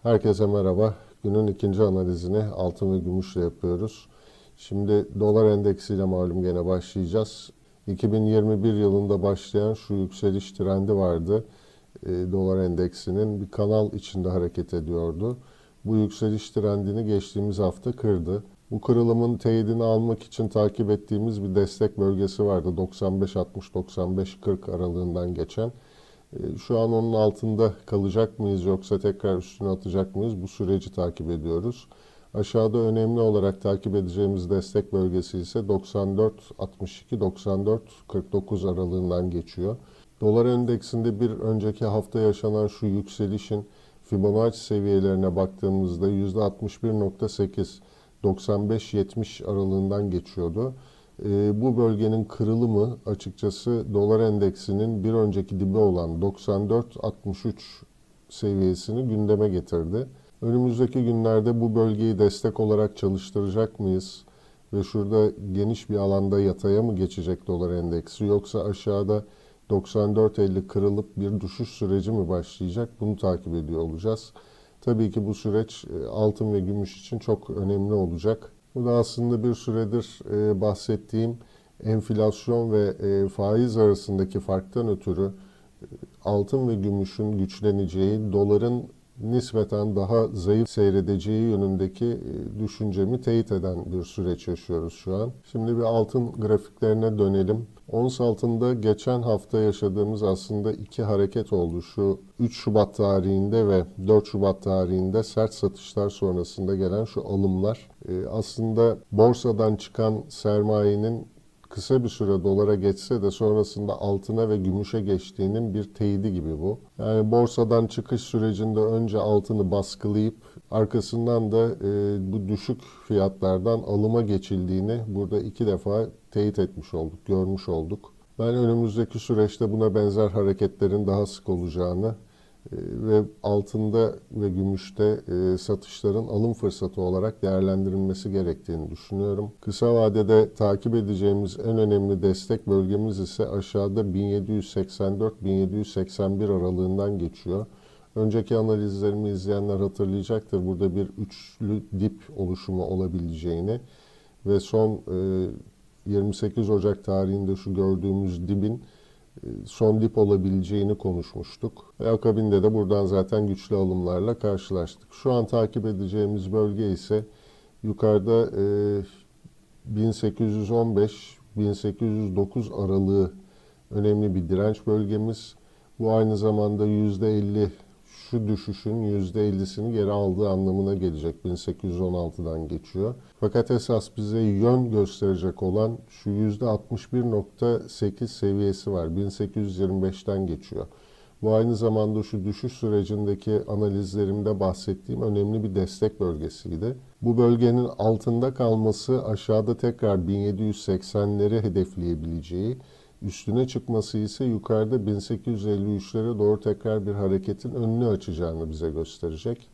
Herkese merhaba. Günün ikinci analizini altın ve gümüşle yapıyoruz. Şimdi dolar endeksiyle malum gene başlayacağız. 2021 yılında başlayan şu yükseliş trendi vardı. Dolar endeksinin bir kanal içinde hareket ediyordu. Bu yükseliş trendini geçtiğimiz hafta kırdı. Bu kırılımın teyidini almak için takip ettiğimiz bir destek bölgesi vardı. 95-60-95-40 aralığından geçen. Şu an onun altında kalacak mıyız yoksa tekrar üstüne atacak mıyız? Bu süreci takip ediyoruz. Aşağıda önemli olarak takip edeceğimiz destek bölgesi ise 94-62-94-49 aralığından geçiyor. Dolar endeksinde bir önceki hafta yaşanan şu yükselişin Fibonacci seviyelerine baktığımızda %61.8 95-70 aralığından geçiyordu. Bu bölgenin kırılımı açıkçası dolar endeksinin bir önceki dibi olan 94-63 seviyesini gündeme getirdi. Önümüzdeki günlerde bu bölgeyi destek olarak çalıştıracak mıyız? Ve şurada geniş bir alanda yataya mı geçecek dolar endeksi yoksa aşağıda 94.50 kırılıp bir düşüş süreci mi başlayacak? Bunu takip ediyor olacağız. Tabii ki bu süreç altın ve gümüş için çok önemli olacak. Bu da aslında bir süredir bahsettiğim enflasyon ve faiz arasındaki farktan ötürü altın ve gümüşün güçleneceği, doların nispeten daha zayıf seyredeceği yönündeki düşüncemi teyit eden bir süreç yaşıyoruz şu an. Şimdi bir altın grafiklerine dönelim. Ons altında geçen hafta yaşadığımız aslında iki hareket oldu. Şu 3 Şubat tarihinde ve 4 Şubat tarihinde sert satışlar sonrasında gelen şu alımlar. Aslında borsadan çıkan sermayenin kısa bir süre dolara geçse de sonrasında altına ve gümüşe geçtiğinin bir teyidi gibi bu. Yani borsadan çıkış sürecinde önce altını baskılayıp arkasından da bu düşük fiyatlardan alıma geçildiğini burada iki defa teyit etmiş olduk, görmüş olduk. Ben önümüzdeki süreçte buna benzer hareketlerin daha sık olacağını ve altında ve gümüşte satışların alım fırsatı olarak değerlendirilmesi gerektiğini düşünüyorum. Kısa vadede takip edeceğimiz en önemli destek bölgemiz ise aşağıda 1784-1781 aralığından geçiyor. Önceki analizlerimi izleyenler hatırlayacaktır. Burada bir üçlü dip oluşumu olabileceğini ve son 28 Ocak tarihinde şu gördüğümüz dibin son dip olabileceğini konuşmuştuk. Ve akabinde de buradan zaten güçlü alımlarla karşılaştık. Şu an takip edeceğimiz bölge ise yukarıda 1815-1809 aralığı önemli bir direnç bölgemiz. Bu aynı zamanda %50 şu düşüşün %50'sini geri aldığı anlamına gelecek. 1816'dan geçiyor. Fakat esas bize yön gösterecek olan şu %61.8 seviyesi var. 1825'ten geçiyor. Bu aynı zamanda şu düşüş sürecindeki analizlerimde bahsettiğim önemli bir destek bölgesiydi. Bu bölgenin altında kalması aşağıda tekrar 1780'leri hedefleyebileceği, üstüne çıkması ise yukarıda 1853'lere doğru tekrar bir hareketin önünü açacağını bize gösterecek.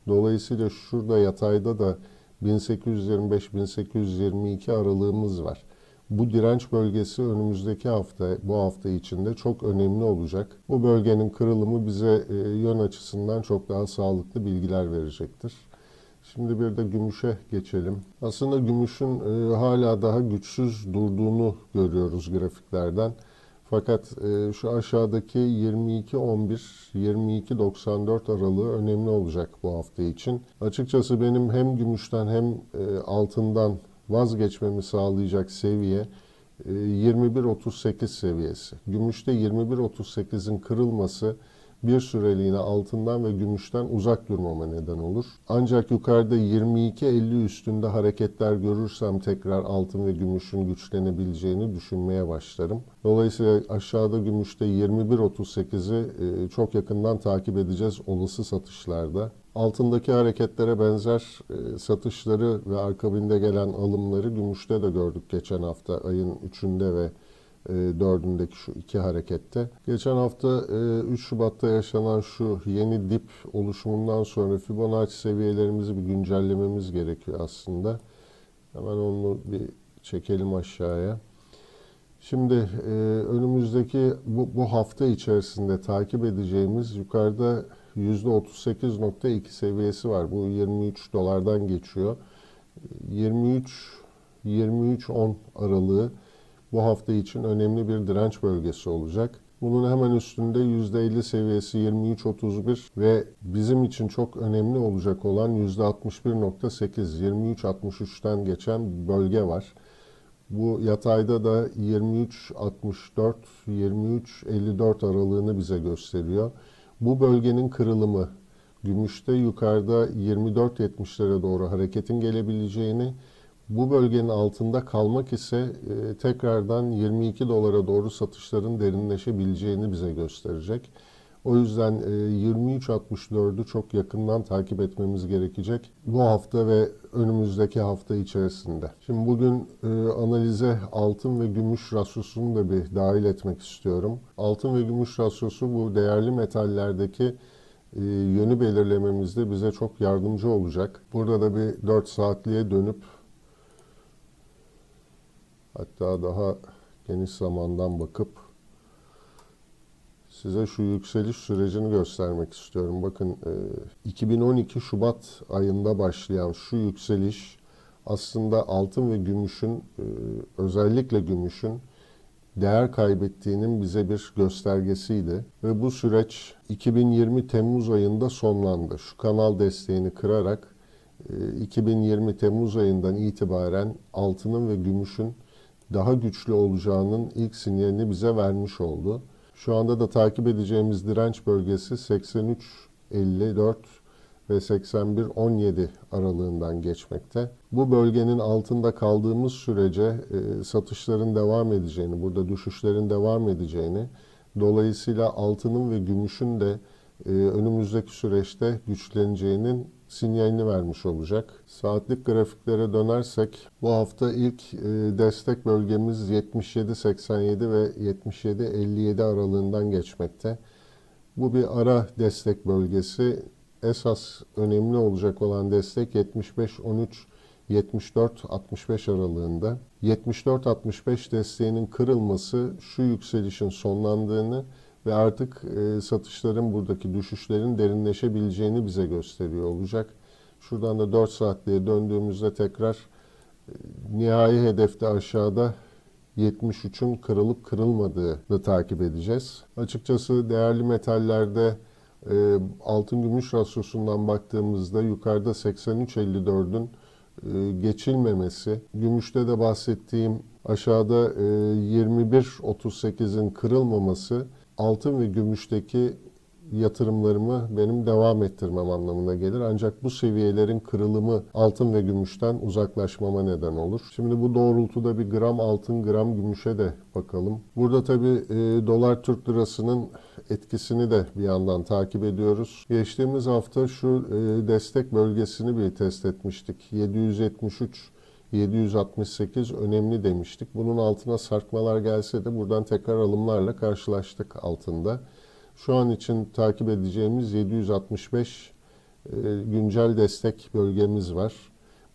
Dolayısıyla şurada yatayda da 1825-1822 aralığımız var. Bu direnç bölgesi önümüzdeki hafta, bu hafta içinde çok önemli olacak. Bu bölgenin kırılımı bize yön açısından çok daha sağlıklı bilgiler verecektir. Şimdi bir de gümüşe geçelim. Aslında gümüşün hala daha güçsüz durduğunu görüyoruz grafiklerden. Fakat şu aşağıdaki 22.11-22.94 aralığı önemli olacak bu hafta için. Açıkçası benim hem gümüşten hem altından vazgeçmemi sağlayacak seviye 21.38 seviyesi. Gümüşte 21.38'in kırılması bir süreliğine altından ve gümüşten uzak durmama neden olur. Ancak yukarıda 22.50 üstünde hareketler görürsem tekrar altın ve gümüşün güçlenebileceğini düşünmeye başlarım. Dolayısıyla aşağıda gümüşte 21.38'i çok yakından takip edeceğiz olası satışlarda. Altındaki hareketlere benzer satışları ve akabinde gelen alımları gümüşte de gördük geçen hafta ayın 3'ünde ve 4'ündeki şu iki harekette. Geçen hafta 3 Şubat'ta yaşanan şu yeni dip oluşumundan sonra Fibonacci seviyelerimizi bir güncellememiz gerekiyor aslında. Hemen onu bir çekelim aşağıya. Şimdi önümüzdeki bu hafta içerisinde takip edeceğimiz yukarıda %38.2 seviyesi var. Bu 23 dolardan geçiyor. 23-10 aralığı bu hafta için önemli bir direnç bölgesi olacak. Bunun hemen üstünde %50 seviyesi 23.31 ve bizim için çok önemli olacak olan %61.8, 23.63'ten geçen bölge var. Bu yatayda da 23.64, 23.54 aralığını bize gösteriyor. Bu bölgenin kırılımı, gümüşte yukarıda 24.70'lere doğru hareketin gelebileceğini, bu bölgenin altında kalmak ise tekrardan 22 dolara doğru satışların derinleşebileceğini bize gösterecek. O yüzden 23.64'ü çok yakından takip etmemiz gerekecek bu hafta ve önümüzdeki hafta içerisinde. Şimdi bugün analize altın ve gümüş rasyosunu da bir dahil etmek istiyorum. Altın ve gümüş rasyosu bu değerli metallerdeki yönü belirlememizde bize çok yardımcı olacak. Burada da bir 4 saatliğe dönüp hatta daha geniş zamandan bakıp size şu yükseliş sürecini göstermek istiyorum. Bakın 2012 Şubat ayında başlayan şu yükseliş aslında altın ve gümüşün özellikle gümüşün değer kaybettiğinin bize bir göstergesiydi. Ve bu süreç 2020 Temmuz ayında sonlandı. Şu kanal desteğini kırarak 2020 Temmuz ayından itibaren altının ve gümüşün daha güçlü olacağının ilk sinyalini bize vermiş oldu. Şu anda da takip edeceğimiz direnç bölgesi 83.54 ve 81.17 aralığından geçmekte. Bu bölgenin altında kaldığımız sürece satışların devam edeceğini, burada düşüşlerin devam edeceğini, dolayısıyla altının ve gümüşün de önümüzdeki süreçte güçleneceğinin sinyalini vermiş olacak. Saatlik grafiklere dönersek bu hafta ilk destek bölgemiz 77.87 ve 77.57 aralığından geçmekte. Bu bir ara destek bölgesi. Esas önemli olacak olan destek 75.13 74.65 aralığında. 74.65 desteğinin kırılması şu yükselişin sonlandığını ve artık satışların buradaki düşüşlerin derinleşebileceğini bize gösteriyor olacak. Şuradan da 4 saatliğe döndüğümüzde tekrar nihai hedefte aşağıda 73'ün kırılıp kırılmadığını takip edeceğiz. Açıkçası değerli metallerde altın gümüş rasyosundan baktığımızda yukarıda 83.54'ün geçilmemesi, gümüşte de bahsettiğim aşağıda 21.38'in kırılmaması altın ve gümüşteki yatırımlarımı benim devam ettirmem anlamına gelir. Ancak bu seviyelerin kırılımı altın ve gümüşten uzaklaşmama neden olur. Şimdi bu doğrultuda bir gram altın, gram gümüşe de bakalım. Burada tabii dolar Türk lirasının etkisini de bir yandan takip ediyoruz. Geçtiğimiz hafta şu destek bölgesini bir test etmiştik. 773 768 önemli demiştik. Bunun altına sarkmalar gelse de buradan tekrar alımlarla karşılaştık altında. Şu an için takip edeceğimiz 765 güncel destek bölgemiz var.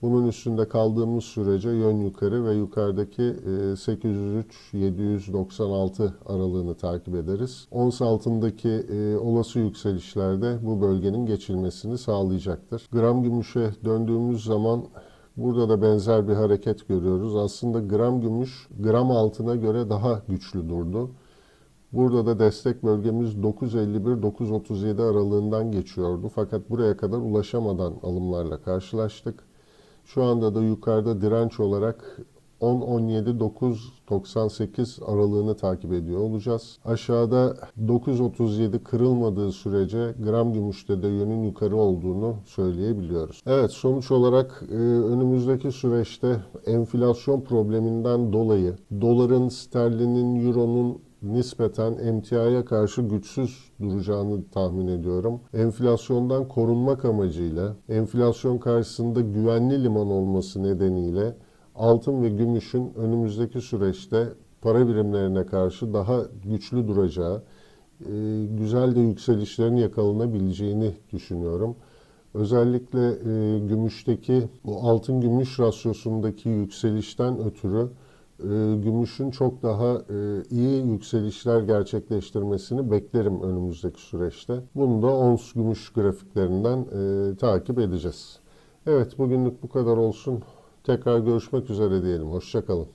Bunun üstünde kaldığımız sürece yön yukarı ve yukarıdaki 803-796 aralığını takip ederiz. Ons altındaki olası yükselişlerde bu bölgenin geçilmesini sağlayacaktır. Gram gümüşe döndüğümüz zaman burada da benzer bir hareket görüyoruz. Aslında gram gümüş gram altına göre daha güçlü durdu. Burada da destek bölgemiz 9.51-9.37 aralığından geçiyordu. Fakat buraya kadar ulaşamadan alımlarla karşılaştık. Şu anda da yukarıda direnç olarak 10.17-9.98 aralığını takip ediyor olacağız. Aşağıda 9.37 kırılmadığı sürece gram gümüşte de yönün yukarı olduğunu söyleyebiliyoruz. Evet, sonuç olarak önümüzdeki süreçte enflasyon probleminden dolayı doların, sterlinin, euronun nispeten emtiaya karşı güçsüz duracağını tahmin ediyorum. Enflasyondan korunmak amacıyla, enflasyon karşısında güvenli liman olması nedeniyle altın ve gümüşün önümüzdeki süreçte para birimlerine karşı daha güçlü duracağı, güzel de yükselişlerin yakalanabileceğini düşünüyorum. Özellikle gümüşteki bu altın gümüş rasyosundaki yükselişten ötürü gümüşün çok daha iyi yükselişler gerçekleştirmesini beklerim önümüzdeki süreçte. Bunu da ons gümüş grafiklerinden takip edeceğiz. Evet, bugünlük bu kadar olsun. Tekrar görüşmek üzere diyelim. Hoşça kalın.